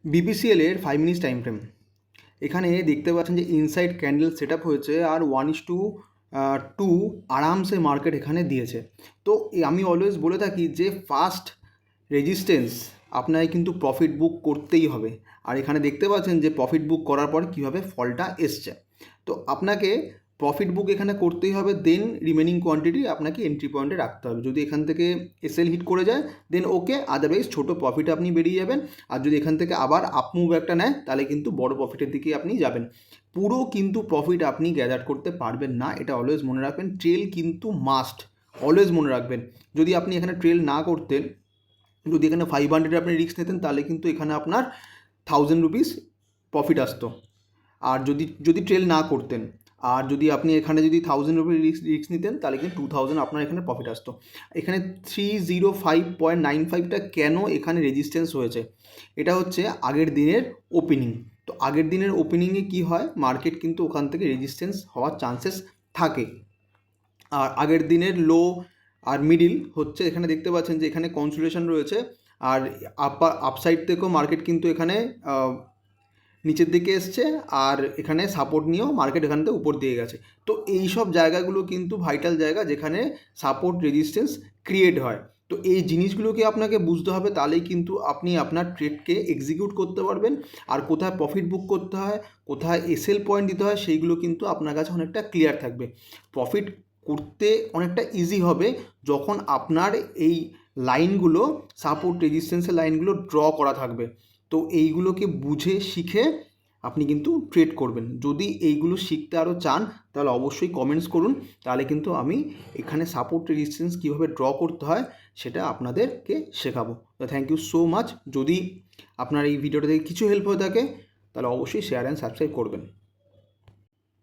BPCL এর 5 minutes time frame. এখানে দেখতে পাচ্ছেন যে ইনসাইড ক্যান্ডেল সেট আপ হয়েছে আর 1:2 আরামসে মার্কেট এখানে দিয়েছে। তো আমি অলওয়েজ বলে থাকি যে ফার্স্ট রেজিস্ট্যান্স আপনাকে কিন্তু প্রফিট বুক করতেই হবে। আর এখানে দেখতে পাচ্ছেন যে প্রফিট বুক করার পর কীভাবে ফলটা এসছে। তো আপনাকে প্রফিট বুক এখানে করতেই হবে, দেন রিমেনিং কোয়ান্টিটি আপনাকে এন্ট্রি পয়েন্টে রাখতে হবে। যদি এখান থেকে এসএল হিট করে যায় দেন ওকে, আদারওয়াইজ ছোটো প্রফিটে আপনি বেরিয়ে যাবেন। আর যদি এখান থেকে আবার আপ মুভ একটা নেয় তাহলে কিন্তু বড় প্রফিটের দিকে আপনি যাবেন। পুরো কিন্তু প্রফিট আপনি গ্যাদার করতে পারবেন না, এটা অলওয়েজ মনে রাখবেন। ট্রেল কিন্তু মাস্ট, অলওয়েজ মনে রাখবেন। যদি আপনি এখানে ট্রেল না করতেন, যদি এখানে 500 আপনি রিস্ক নিতেন তাহলে কিন্তু এখানে আপনার 1000 রুপিস প্রফিট আসতো। আর যদি যদি ট্রেল না করতেন, আর যদি আপনি এখানে যদি 1000 রুপি রিস্ক নিতেন তাহলে কিন্তু 2000 আপনার এখানে প্রফিট আসতো। এখানে 305.95টা কেন এখানে রেজিস্ট্যান্স হয়েছে, এটা হচ্ছে আগের দিনের ওপেনিং। তো আগের দিনের ওপেনিংয়ে কি হয়, মার্কেট কিন্তু ওখান থেকে রেজিস্ট্যান্স হওয়ার চান্সেস থাকে। আর আগের দিনের লো আর মিডিল হচ্ছে, এখানে দেখতে পাচ্ছেন যে এখানে কনসোলিডেশন রয়েছে। আর আপসাইড থেকেও মার্কেট কিন্তু এখানে নিচের দিকে এসছে, আর এখানে সাপোর্ট নিয়েও মার্কেট এখান থেকে উপর দিয়ে গেছে। তো এই সব জায়গাগুলো কিন্তু ভাইটাল জায়গা যেখানে সাপোর্ট রেজিস্ট্যান্স ক্রিয়েট হয়। তো এই জিনিসগুলোকে আপনাকে বুঝতে হবে, তাহলেই কিন্তু আপনি আপনার ট্রেডকে এক্সিকিউট করতে পারবেন। আর কোথায় প্রফিট বুক করতে হয়, কোথায় এসএল পয়েন্ট দিতে হয়, সেইগুলো কিন্তু আপনার কাছে অনেকটা ক্লিয়ার থাকবে। প্রফিট করতে অনেকটা ইজি হবে যখন আপনার এই লাইনগুলো, সাপোর্ট রেজিস্ট্যান্সের লাইনগুলো ড্র করা থাকবে। তো এইগুলোকে বুঝে শিখে আপনি কিন্তু ট্রেড করবেন। যদি এইগুলো শিখতে আরও চান তাহলে অবশ্যই কমেন্টস করুন, তাহলে কিন্তু আমি এখানে সাপোর্ট রেজিস্ট্যান্স কীভাবে ড্র করতে হয় সেটা আপনাদেরকে শেখাবো। তো থ্যাংক ইউ সো মাচ। যদি আপনার এই ভিডিওটা থেকে কিছু হেল্প হয়ে থাকে তাহলে অবশ্যই শেয়ার অ্যান্ড সাবস্ক্রাইব করবেন।